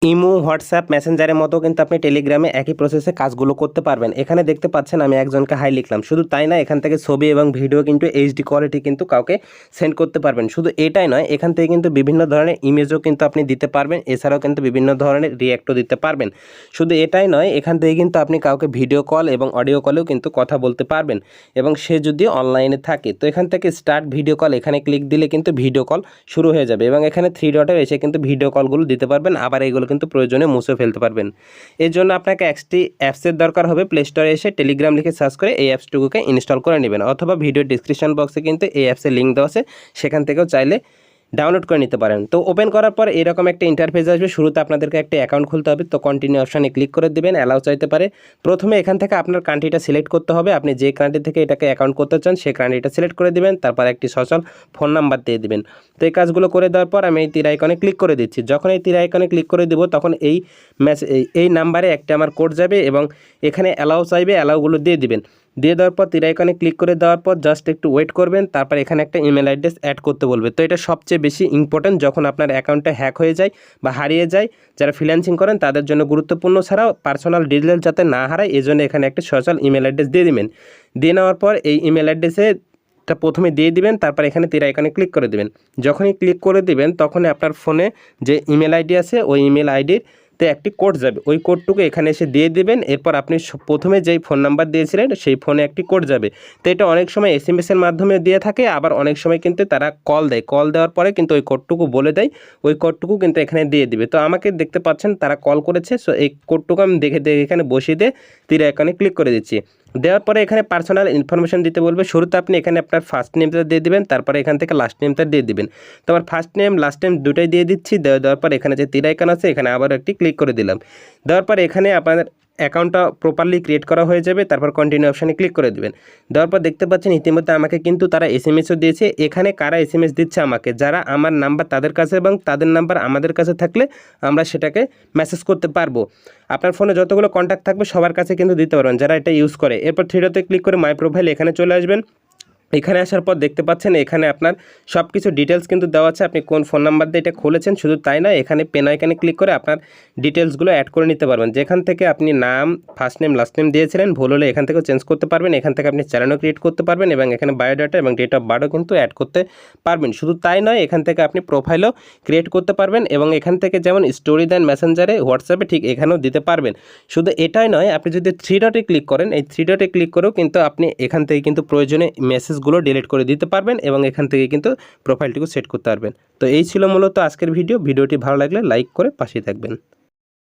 Imo, WhatsApp, মেসেঞ্জারের মতো কিন্তু আপনি টেলিগ্রামে একই প্রসেসে কাজগুলো করতে পারবেন। এখানে দেখতে পাচ্ছেন আমি একজনকে হাই লিখলাম। শুধু তাই না, এখান থেকে ছবি এবং ভিডিও কিন্তু এইচডি কোয়ালিটি কিন্তু কাউকে সেন্ড করতে পারবেন। শুধু এটাই নয়, এখান থেকে কিন্তু বিভিন্ন ধরনের ইমেজও কিন্তু আপনি দিতে পারবেন। এছাড়াও কিন্তু বিভিন্ন ধরনের রিঅ্যাক্টও দিতে পারবেন। শুধু এটাই নয়, এখান থেকে কিন্তু আপনি কাউকে ভিডিও কল এবং অডিও কলেও কিন্তু কথা বলতে পারবেন, এবং সে যদি অনলাইনে থাকে। তো এখান থেকে স্টার্ট ভিডিও কল এখানে ক্লিক দিলে কিন্তু ভিডিও কল শুরু হয়ে যাবে, এবং এখানে থ্রি ডটে এসে কিন্তু ভিডিও কলগুলো দিতে পারবেন। আবার এইগুলো কিন্তু প্রয়োজনে মুছে ফেলতে পারবেন। এর জন্য আপনাকে একটি অ্যাপসের দরকার হবে। প্লে স্টোরে এসে টেলিগ্রাম লিখে সার্চ করে এই অ্যাপসটুকুকে ইনস্টল করে নেবেন, অথবা ভিডিও ডিসক্রিপশন বক্সে কিন্তু এই অ্যাপসের লিঙ্ক দেওয়া আছে, সেখান থেকেও চাইলে ডাউনলোড করে নিতে পারেন। তো ওপেন করার পর এরকম একটা ইন্টারফেস আসবে। শুরুতে আপনাদেরকে একটা অ্যাকাউন্ট খুলতে হবে। তো কন্টিনিউ অপশানে ক্লিক করে দেবেন, অ্যালাউ চাইতে পারে। প্রথমে এখান থেকে আপনার কান্ট্রিটা সিলেক্ট করতে হবে। আপনি যে কান্ট্রি থেকে এটাকে অ্যাকাউন্ট করতে চান সেই কান্ট্রিটা সিলেক্ট করে দিবেন, তারপর একটি সচল ফোন নাম্বার দিয়ে দিবেন। তো এই কাজগুলো করে দেওয়ার পর আমি এই তীর আইকনে ক্লিক করে দিচ্ছি। যখন এই তীর আইকনে ক্লিক করে দেবো তখন এই নাম্বারে একটা আমার কোড যাবে, এবং এখানে অ্যালাউ চাইবে, অ্যালাউগুলো দিয়ে দিবেন। দিয়ে দেওয়ার পর তীর আইকনে ক্লিক করে দেওয়ার পর জাস্ট একটু ওয়েট করবেন, তারপর এখানে একটা ইমেল অ্যাড্রেস অ্যাড করতে বলবে। তো এটা সবচেয়ে বেশি ইম্পর্টেন্ট যখন আপনার অ্যাকাউন্টটা হ্যাক হয়ে যায় বা হারিয়ে যায়। যারা ফ্রিল্যান্সিং করেন তাদের জন্য গুরুত্বপূর্ণ, ছাড়াও পার্সোনাল ডিটেলস যাতে না হারায় এজন্য এখানে একটা সচল ইমেল অ্যাড্রেস দিয়ে দিবেন। দিয়ে নেওয়ার পর এই ইমেল অ্যাড্রেসে প্রথমে দিয়ে দিবেন, তারপর এখানে তীর আইকনে ক্লিক করে দিবেন। যখনই ক্লিক করে দিবেন তখনই আপনার ফোনে যে ইমেল আইডি আছে ওই ইমেল আইডির তে একটি কোড যাবে, ওই কোডটুকু এখানে এসে দিয়ে দিবেন। এরপর আপনি প্রথমে যেই ফোন নাম্বার দিয়েছিলেন সেই ফোনে একটি কোড যাবে। তো এটা অনেক সময় এসএমএসের মাধ্যমে দিয়ে থাকে, আবার অনেক সময় কিন্তু তারা কল দেয়। কল দেওয়ার পরে কিন্তু ওই কোডটুকু বলে দেয়, ওই কোডটুকু কিন্তু এখানে দিয়ে দিবে। তো আমাকে দেখতে পাচ্ছেন তারা কল করেছে, সো এই কোডটুকু আমি দেখে এখানে বসিয়ে দিয়ে তীর আইকনে ক্লিক করে দিচ্ছি। দেওয়ার পরে এখানে পার্সোনাল ইনফরমেশন দিতে বলবে। শুরুতে আপনি এখানে আপনার ফার্স্ট নেমটা দিয়ে দিবেন, তারপরে এখান থেকে লাস্ট নেমটা দিয়ে দিবেন। তো আমার ফার্স্ট নেম লাস্ট নেম দুটোই দিয়ে দিচ্ছি। দেওয়ার পর এখানে যে তীর আইকন আছে এখানে আবার একটি ক্লিক করে দিলাম। দেওয়ার পর এখানে আপনার অ্যাকাউন্টটা প্রপারলি ক্রিয়েট করা হয়ে যাবে, তারপর কন্টিনিউ অপশানে ক্লিক করে দেবেন। দেওয়ার পর দেখতে পাচ্ছেন ইতিমধ্যে আমাকে কিন্তু তারা এসএমএসও দিয়েছে। এখানে কারা এসএমএস দিচ্ছে আমাকে, যারা আমার নাম্বার তাদের কাছে এবং তাদের নাম্বার আমাদের কাছে থাকলে আমরা সেটাকে মেসেজ করতে পারবো। আপনার ফোনে যতগুলো কন্ট্যাক্ট থাকবে সবার কাছে কিন্তু দিতে পারবেন যারা এটা ইউজ করে। এরপর থ্রি ডটে ক্লিক করে মাই প্রোফাইল এখানে চলে আসবেন। এখানে আসার পর দেখতে পাচ্ছেন এখানে আপনার সব কিছু ডিটেলস কিন্তু দেওয়া আছে, আপনি কোন ফোন নাম্বার দিয়ে এটা খুলেছেন। শুধু তাই না, এখানে পেন আইকনে ক্লিক করে আপনার ডিটেলসগুলো অ্যাড করে নিতে পারবেন। যেখান থেকে আপনি নাম, ফার্স্ট নেম, লাস্ট নেম দিয়েছিলেন, ভুল হলে এখান থেকেও চেঞ্জ করতে পারবেন। এখান থেকে আপনি চ্যানেলও ক্রিয়েট করতে পারবেন, এবং এখানে বায়োডাটা এবং ডেট অফ বার্থও কিন্তু অ্যাড করতে পারবেন। শুধু তাই নয়, এখান থেকে আপনি প্রোফাইলও ক্রিয়েট করতে পারবেন, এবং এখান থেকে যেমন স্টোরি দেন মেসেঞ্জারে, হোয়াটসঅ্যাপে, ঠিক এখানেও দিতে পারবেন। শুধু এটাই নয়, আপনি যদি থ্রি ডটে ক্লিক করেন, এই থ্রি ডটে ক্লিক করেও কিন্তু আপনি এখান থেকে কিন্তু প্রয়োজনে মেসেজগুলো ডিলিট করে দিতে পারবেন, এবং এখান থেকে কিন্তু প্রোফাইলটিকে সেট করতে পারবেন। তো এই ছিল মূলত আজকের ভিডিওটি ভালো লাগলে লাইক করে পাশে থাকবেন।